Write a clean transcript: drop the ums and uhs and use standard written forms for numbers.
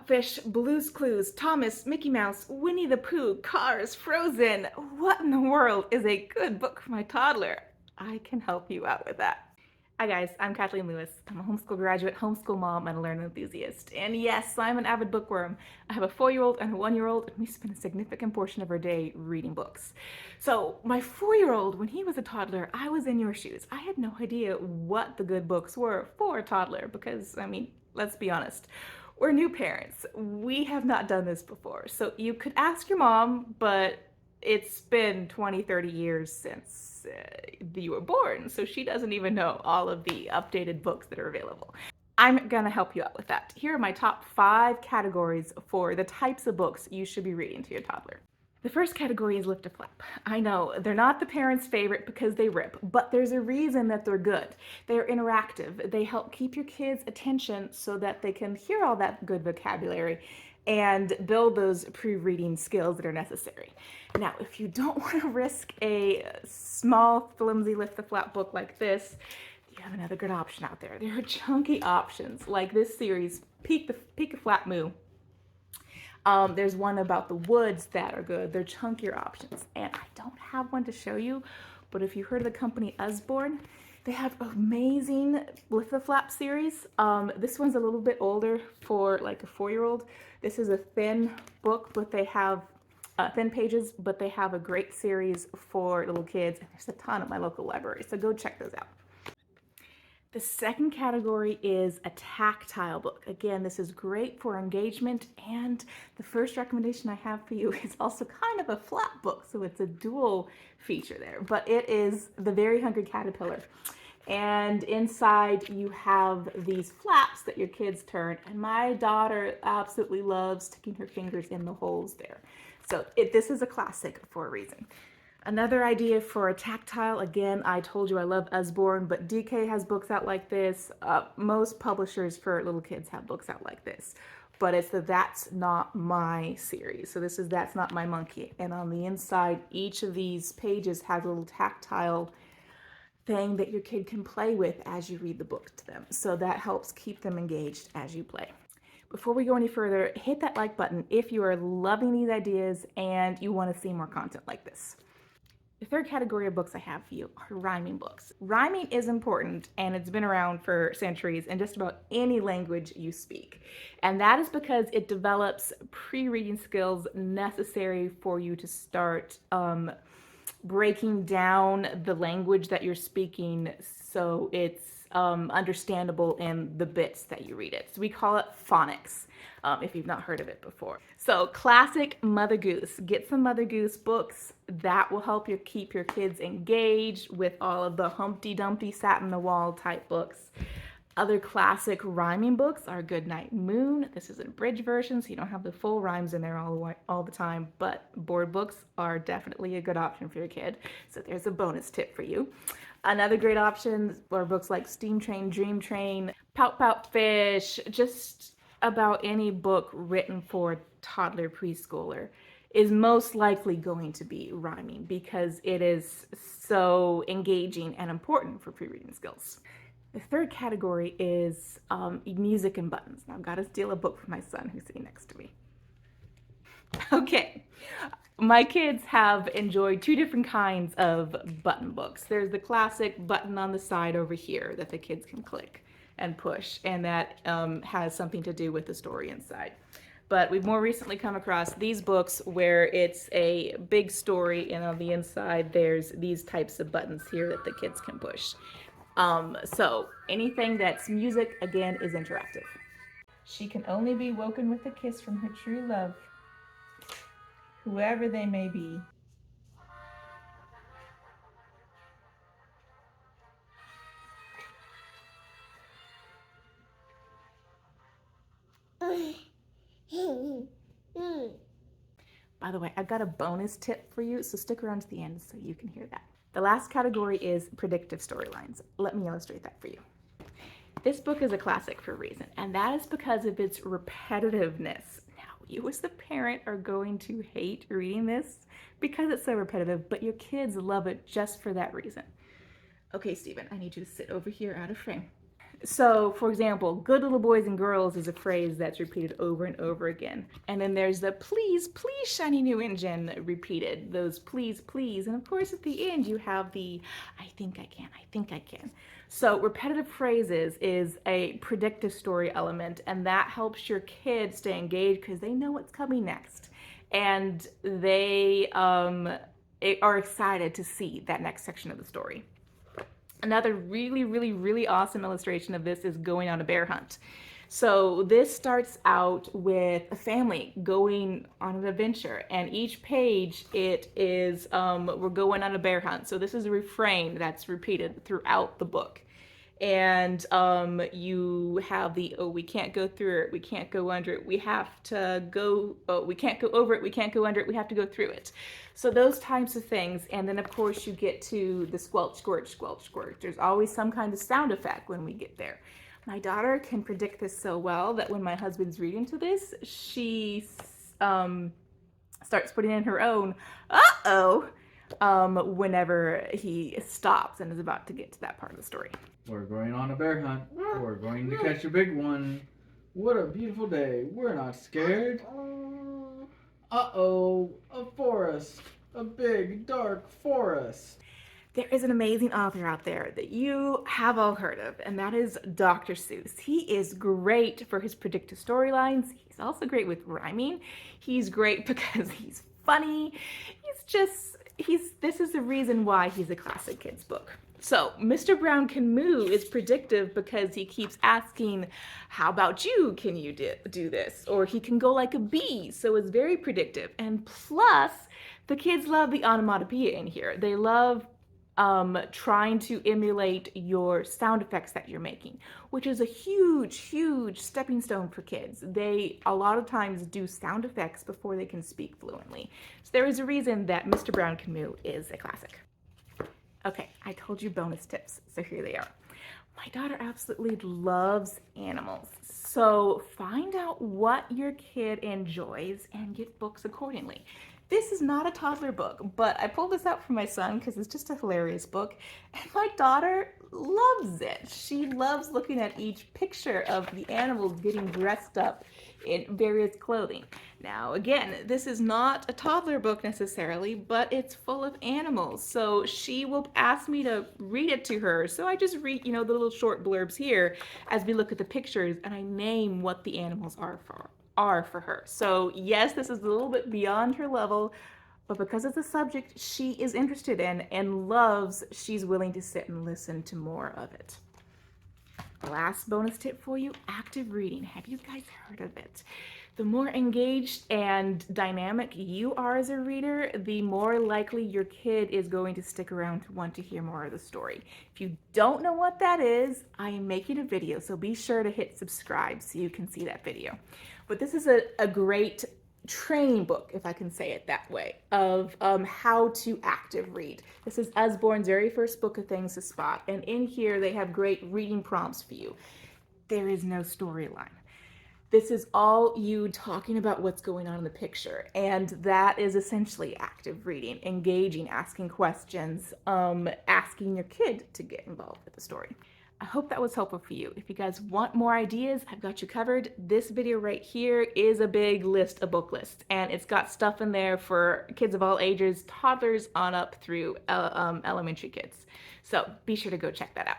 Fish, Blue's Clues, Thomas, Mickey Mouse, Winnie the Pooh, Cars, Frozen. What in the world is a good book for my toddler? I can help you out with that. Hi guys, I'm Kathleen Lewis. I'm a homeschool graduate, homeschool mom, and a learning enthusiast. And yes, I'm an avid bookworm. I have a 4-year-old and a 1-year-old, and we spend a significant portion of our day reading books. So my 4-year-old, when he was a toddler, I was in your shoes. I had no idea what the good books were for a toddler because, I mean, let's be honest. We're new parents. We have not done this before. So you could ask your mom, but it's been 20, 30 years since you were born, so she doesn't even know all of the updated books that are available. I'm gonna help you out with that. Here are my top 5 categories for the types of books you should be reading to your toddler. The first category is lift a flap. I know, they're not the parents' favorite because they rip, but there's a reason that they're good. They're interactive. They help keep your kids' attention so that they can hear all that good vocabulary and build those pre-reading skills that are necessary. Now, if you don't want to risk a small, flimsy lift the flap book like this, you have another good option out there. There are chunky options like this series, Peek a Flap Moo. There's one about the woods that are good. They're chunkier options. And I don't have one to show you, but if you heard of the company Usborne, they have amazing Lift the Flap series. This one's a little bit older for like a 4-year-old. This is a thin book, but they have thin pages, but they have a great series for little kids. And there's a ton at my local library, so go check those out. The second category is a tactile book. Again, this is great for engagement, and the first recommendation I have for you is also kind of a flap book, so it's a dual feature there, but it is The Very Hungry Caterpillar. And inside you have these flaps that your kids turn, and my daughter absolutely loves sticking her fingers in the holes there. So this is a classic for a reason. Another idea for a tactile, again, I told you I love Usborne, but DK has books out like this. Most publishers for little kids have books out like this, but it's the That's Not My series. So this is That's Not My Monkey. And on the inside, each of these pages has a little tactile thing that your kid can play with as you read the book to them. So that helps keep them engaged as you play. Before we go any further, hit that like button if you are loving these ideas and you want to see more content like this. The third category of books I have for you are rhyming books. Rhyming is important, and it's been around for centuries in just about any language you speak. And that is because it develops pre-reading skills necessary for you to start breaking down the language that you're speaking so it's understandable in the bits that you read it. So we call it phonics, if you've not heard of it before. So classic Mother Goose. Get some Mother Goose books. That will help you keep your kids engaged with all of the Humpty Dumpty sat in the wall type books. Other classic rhyming books are Goodnight Moon. This is an abridged version, so you don't have the full rhymes in there all the time, but board books are definitely a good option for your kid. So there's a bonus tip for you. Another great option are books like Steam Train, Dream Train, Pout Pout Fish, just about any book written for a toddler preschooler is most likely going to be rhyming because it is so engaging and important for pre-reading skills. The third category is music and buttons. Now I've got to steal a book from my son who's sitting next to me. Okay, my kids have enjoyed 2 different kinds of button books. There's the classic button on the side over here that the kids can click and push, and that has something to do with the story inside. But we've more recently come across these books where it's a big story, and on the inside there's these types of buttons here that the kids can push. So anything that's music, again, is interactive. She can only be woken with a kiss from her true love, whoever they may be. By the way, I've got a bonus tip for you, so stick around to the end so you can hear that. The last category is predictive storylines. Let me illustrate that for you. This book is a classic for a reason, and that is because of its repetitiveness. Now, you as the parent are going to hate reading this because it's so repetitive, but your kids love it just for that reason. Okay, Stephen, I need you to sit over here out of frame. So, for example, good little boys and girls is a phrase that's repeated over and over again. And then there's the please, please, shiny new engine repeated, those please, please. And of course, at the end, you have the I think I can, I think I can. So, repetitive phrases is a predictive story element, and that helps your kids stay engaged because they know what's coming next. And they are excited to see that next section of the story. Another really, really, really awesome illustration of this is going on a bear hunt. So this starts out with a family going on an adventure, and each page it is we're going on a bear hunt. So this is a refrain that's repeated throughout the book. And you have the oh, we can't go through it, we can't go under it, we have to go, oh, we can't go over it, we can't go under it, we have to go through it. So those types of things. And then of course you get to the squelch squelch squelch squelch. There's always some kind of sound effect when we get there. My daughter can predict this so well that when my husband's reading to this, she starts putting in her own uh-oh whenever he stops and is about to get to that part of the story. We're going on a bear hunt. We're going to catch a big one. What a beautiful day. We're not scared. Uh-oh, a forest. A big, dark forest. There is an amazing author out there that you have all heard of, and that is Dr. Seuss. He is great for his predictive storylines. He's also great with rhyming. He's great because he's funny. This is the reason why he's a classic kids book. So, Mr. Brown Can Moo is predictive because he keeps asking, how about you? Can you do this? Or he can go like a bee, so it's very predictive. And plus, the kids love the onomatopoeia in here. They love trying to emulate your sound effects that you're making, which is a huge, huge stepping stone for kids. They a lot of times do sound effects before they can speak fluently. So there is a reason that Mr. Brown Can Moo is a classic. Okay, I told you bonus tips, so here they are. My daughter absolutely loves animals, so find out what your kid enjoys and get books accordingly. This is not a toddler book, but I pulled this out for my son because it's just a hilarious book, and my daughter loves it. She loves looking at each picture of the animals getting dressed up in various clothing. Now, again, this is not a toddler book necessarily, but it's full of animals, so she will ask me to read it to her. So I just read, the little short blurbs here as we look at the pictures, and I name what the animals are for her. So yes, this is a little bit beyond her level, but because it's a subject she is interested in and loves, she's willing to sit and listen to more of it. Last bonus tip for you, active reading. Have you guys heard of it? The more engaged and dynamic you are as a reader, the more likely your kid is going to stick around to want to hear more of the story. If you don't know what that is, I am making a video, so be sure to hit subscribe so you can see that video. But this is a great training book, if I can say it that way, of how to active read. This is Usborne's very first book of things to spot, and in here they have great reading prompts for you. There is no storyline. This is all you talking about what's going on in the picture, and that is essentially active reading, engaging, asking questions, asking your kid to get involved with the story. I hope that was helpful for you. If you guys want more ideas, I've got you covered. This video right here is a big list, a book list, and it's got stuff in there for kids of all ages, toddlers on up through elementary kids. So be sure to go check that out.